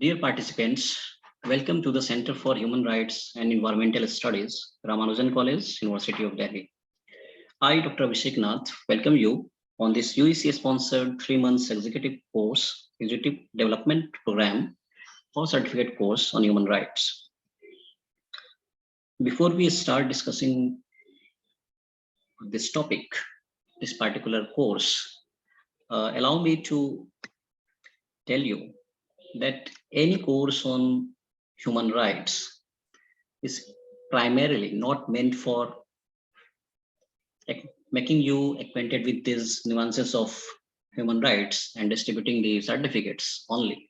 Dear participants, welcome to the Center for Human Rights and Environmental Studies, Ramanujan College, University of Delhi. I, Dr. Abhishek Nath, welcome you on this UEC-sponsored 3 months executive course, Executive Development Program or certificate course on human rights. Before we start discussing this topic, this particular course, allow me to tell you that any course on human rights is primarily not meant for making you acquainted with these nuances of human rights and distributing the certificates only,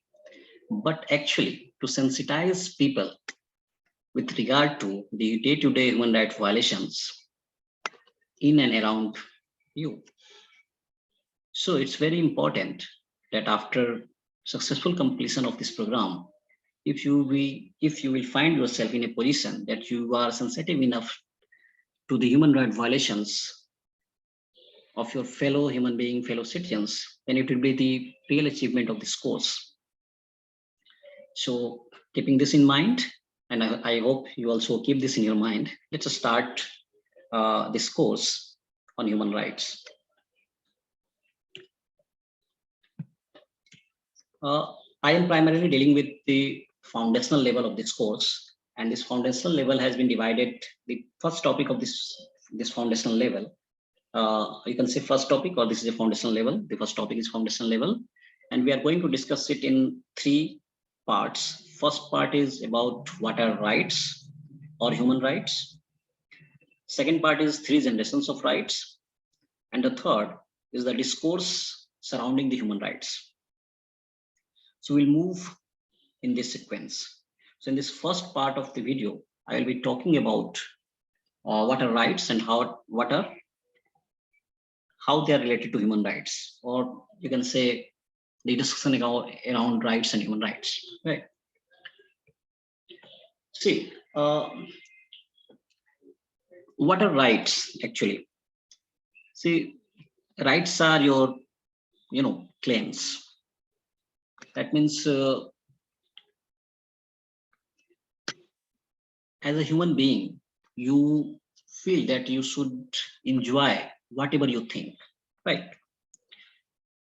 but actually to sensitize people with regard to the day-to-day human rights violations in and around you. So it's very important that after successful completion of this program, if you will find yourself in a position that you are sensitive enough to the human rights violations of your fellow human being, fellow citizens, then it will be the real achievement of this course. So keeping this in mind, and I hope you also keep this in your mind, let's start this course on human rights. I am primarily dealing with the foundational level of this course, and this foundational level has been divided. The first topic of this foundational level, you can say first topic, or this is a foundational level. The first topic is foundational level, and we are going to discuss it in 3 parts. First part is about what are rights or human rights. Second part is 3 generations of rights, and the third is the discourse surrounding the human rights. So we'll move in this sequence. So in this first part of the video, I will be talking about what are rights and how they are related to human rights, or you can say the discussion around rights and human rights. Right. See, what are rights actually? See, rights are your, claims. That means as a human being, you feel that you should enjoy whatever you think, right?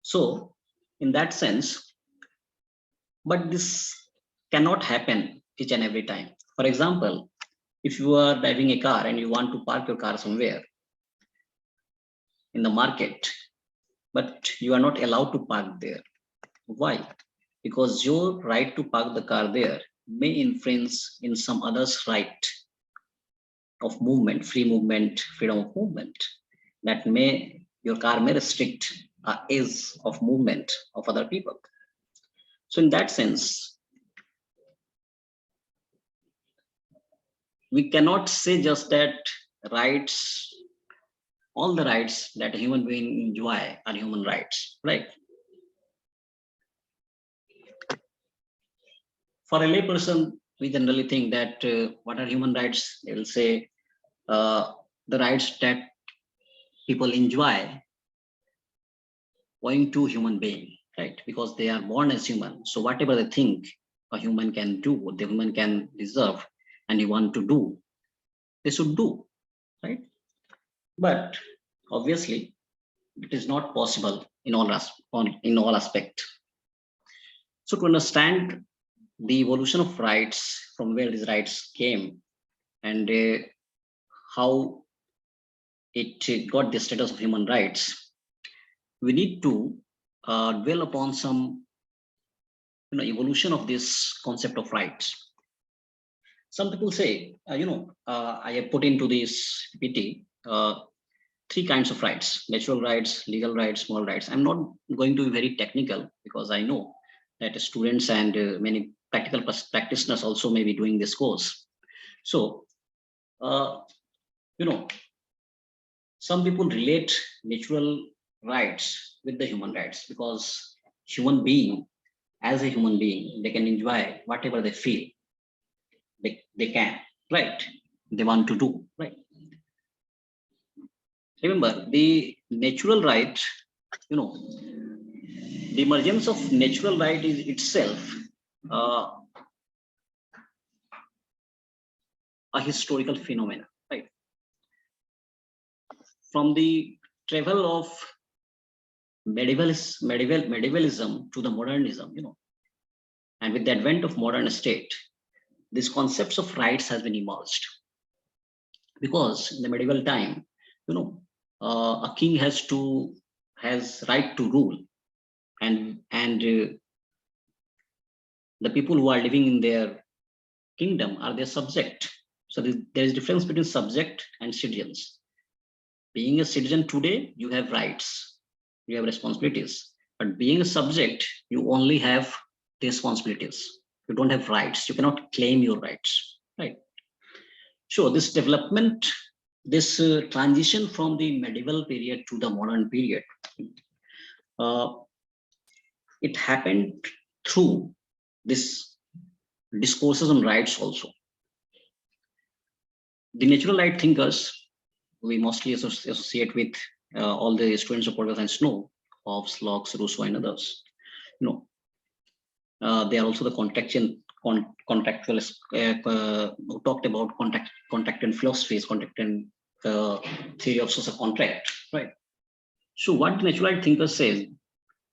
So in that sense, but this cannot happen each and every time. For example, if you are driving a car and you want to park your car somewhere in the market, but you are not allowed to park there. Why? Because your right to park the car there may infringe in some other's right of movement, free movement, freedom of movement. That your car may restrict ease of movement of other people. So in that sense, we cannot say just that rights, all the rights that a human being enjoy are human rights, right? For a layperson, we generally think that what are human rights? They will say the rights that people enjoy owing to human being, right? Because they are born as human. So whatever they think a human can do, what the human can deserve and he want to do, they should do, right? But obviously, it is not possible in all aspect. So to understand the evolution of rights, from where these rights came, and how it got the status of human rights, we need to dwell upon some evolution of this concept of rights. Some people say, I have put into this PPT 3 kinds of rights: natural rights, legal rights, moral rights. I'm not going to be very technical because I know that students and many practical practitioners also may be doing this course. So, some people relate natural rights with the human rights because human being, as a human being, they can enjoy whatever they feel. They can, right? They want to do, right? Remember, the natural right, the emergence of natural right is itself uh, a historical phenomena, right? From the travel of medievalism to the modernism, and with the advent of modern state, these concepts of rights has been emerged. Because in the medieval time, you know, a king has right to rule, and the people who are living in their kingdom are their subject. So there is difference between subject and citizens. Being a citizen today, you have rights, you have responsibilities. But being a subject, you only have the responsibilities. You don't have rights. You cannot claim your rights, right? So this development, this transition from the medieval period to the modern period, uh, it happened through this discourses on rights also. The natural right thinkers we mostly associate with all the students of political science know, Hobbes, Locke, Rousseau, and others. You know, they are also the contractual who talked about contract and philosophies, contract and theory of social contract, right? So what the natural right thinker says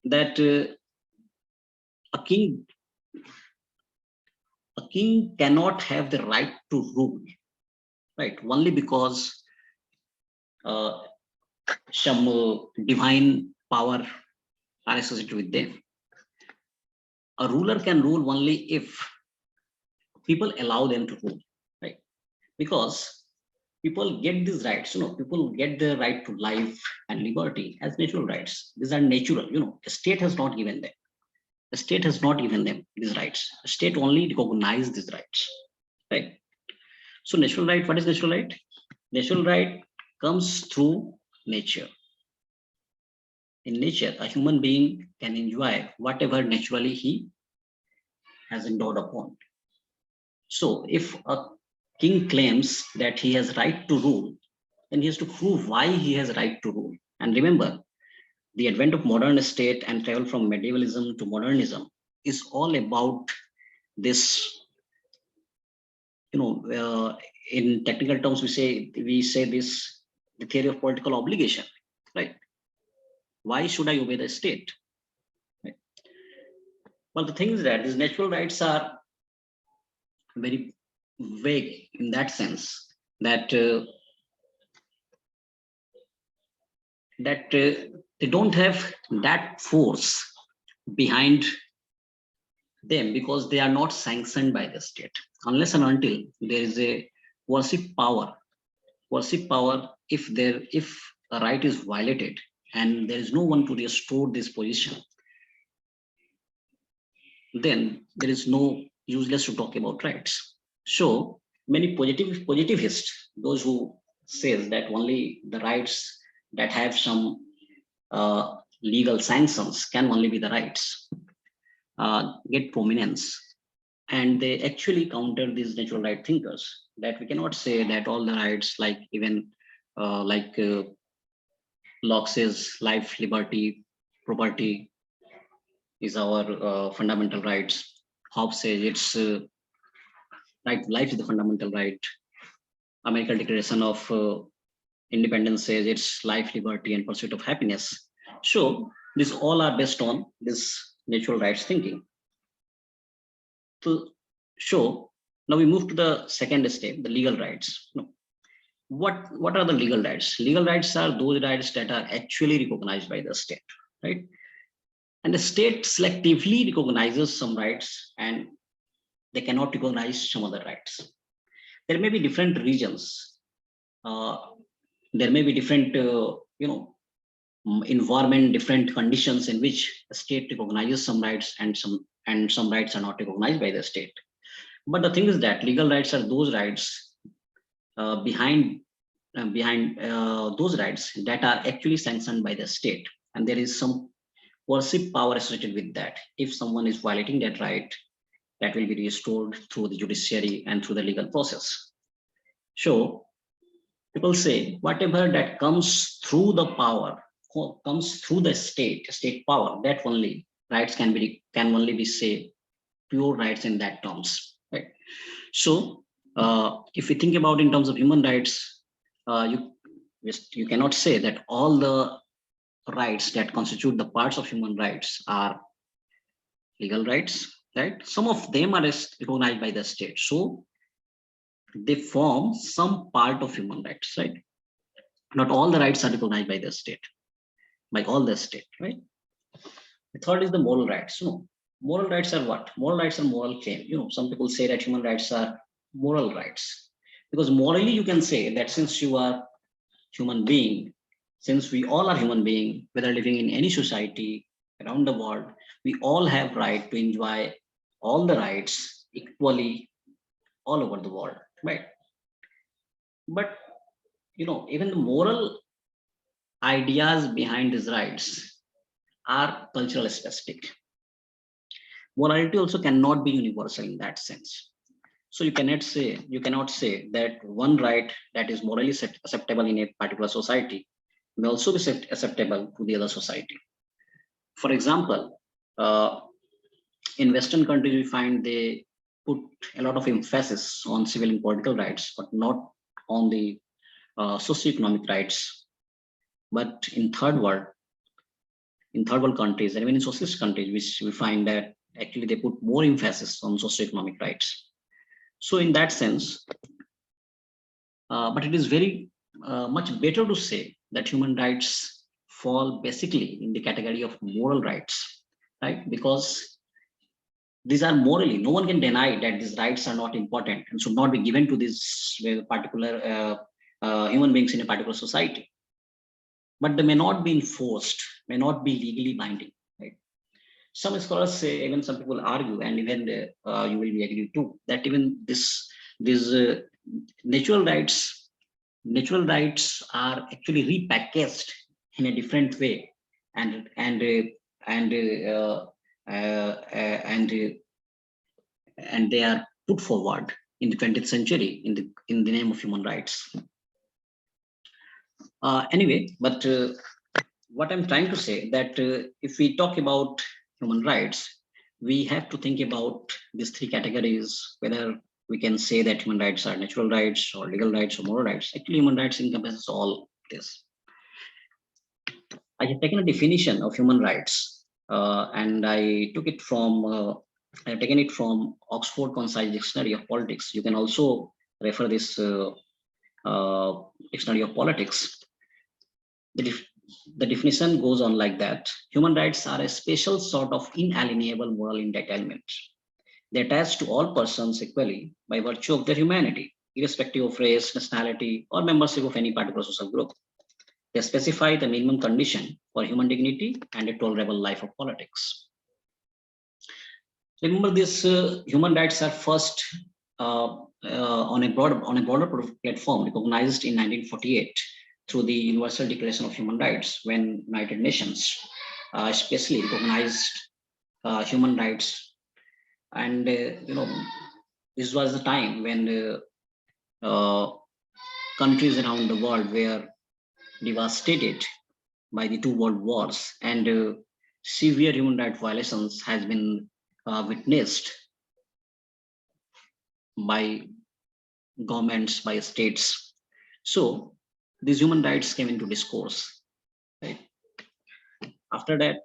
that a king cannot have the right to rule, right? Only because uh, some divine power are associated with them. A ruler can rule only if people allow them to rule, right? Because people get these rights, people get the right to life and liberty as natural rights. These are natural, the state has not given them. The state has not given them these rights. The state only recognizes these rights, right? So natural right, what is natural right? Natural right comes through nature. In nature, a human being can enjoy whatever naturally he has endowed upon. So if a king claims that he has right to rule, then he has to prove why he has right to rule. And remember, the advent of modern state and travel from medievalism to modernism is all about this, in technical terms, we say this, the theory of political obligation, right? Why should I obey the state? Right? Well, the thing is that these natural rights are very vague in that sense that they don't have that force behind them because they are not sanctioned by the state unless and until there is a worship power. Worship power, if a right is violated and there is no one to restore this position, then there is no useless to talk about rights. So many positivists, those who says that only the rights that have some legal sanctions can only be the rights, get prominence, and they actually counter these natural right thinkers that we cannot say that all the rights, like even Locke says life, liberty, property is our fundamental rights. Hobbes says it's right, life is the fundamental right. American Declaration of Independence says it's life, liberty, and pursuit of happiness. So these all are based on this natural rights thinking. To show, now we move to the second step, the legal rights. What are the legal rights? Legal rights are those rights that are actually recognized by the state, right? And the state selectively recognizes some rights and they cannot recognize some other rights. There may be different regions. There may be different, environment, different conditions in which the state recognizes some rights and some rights are not recognized by the state. But the thing is that legal rights are those rights behind those rights that are actually sanctioned by the state, and there is some coercive power associated with that. If someone is violating that right, that will be restored through the judiciary and through the legal process. So people say whatever that comes through the power, comes through the state power, that only rights can only be say pure rights in that terms, right? So if we think about in terms of human rights, you cannot say that all the rights that constitute the parts of human rights are legal rights, right? Some of them are recognized by the state, so they form some part of human rights, right? Not all the rights are recognized by the state, by all the state, right? The third is the moral rights. Moral rights are what? Moral rights are moral claim. Some people say that human rights are moral rights, because morally you can say that since you are human being, since we all are human being, whether living in any society around the world, we all have right to enjoy all the rights equally all over the world, right? But even the moral ideas behind these rights are cultural specific. Morality also cannot be universal in that sense. So you cannot say that one right that is morally acceptable in a particular society may also be acceptable to the other society. For example, in Western countries, we find they put a lot of emphasis on civil and political rights, but not on the socioeconomic rights. But in third world countries, and even in socialist countries, which we find that actually they put more emphasis on socioeconomic rights. So in that sense, but it is very much better to say that human rights fall basically in the category of moral rights, right? Because these are morally, no one can deny that these rights are not important and should not be given to these particular human beings in a particular society. But they may not be enforced, may not be legally binding, right? Some scholars say, even some people argue, and even you will be agree too, that even these natural rights are actually repackaged in a different way, and and they are put forward in the 20th century in the name of human rights. Anyway, but what I'm trying to say that if we talk about human rights, we have to think about these three categories, whether we can say that human rights are natural rights or legal rights or moral rights. Actually, human rights encompasses all this. I have taken a definition of human rights, and I took it from I have taken it from Oxford Concise Dictionary of Politics. You can also refer this Dictionary of Politics. The definition goes on like that. Human rights are a special sort of inalienable moral entitlement. They attach to all persons equally by virtue of their humanity, irrespective of race, nationality, or membership of any particular social group. They specify the minimum condition for human dignity and a tolerable life of politics. Remember, these human rights are first on a broader platform recognized in 1948 through the Universal Declaration of Human Rights, when United Nations especially recognized human rights. And this was the time when countries around the world were devastated by the two world wars, and severe human rights violations has been witnessed by governments, by states. So these human rights came into discourse, right? After that,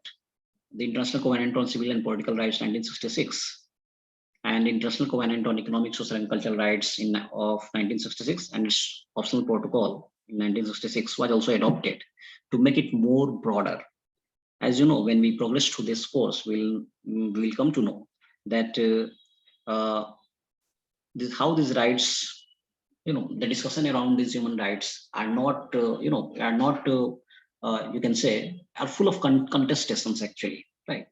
the International Covenant on Civil and Political Rights 1966, and International Covenant on Economic, Social and Cultural Rights of 1966, and its optional protocol in 1966 was also adopted to make it more broader. As you know, when we progress through this course, we'll come to know that how these rights, the discussion around these human rights are not, you can say, are full of contestations actually, right?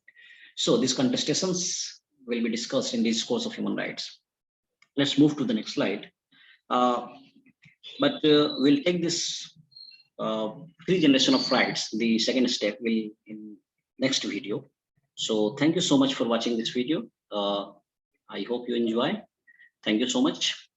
So these contestations will be discussed in this course of human rights. Let's move to the next slide. But we'll take this three generation of rights. The second step will in next video. So thank you so much for watching this video. I hope you enjoy. Thank you so much.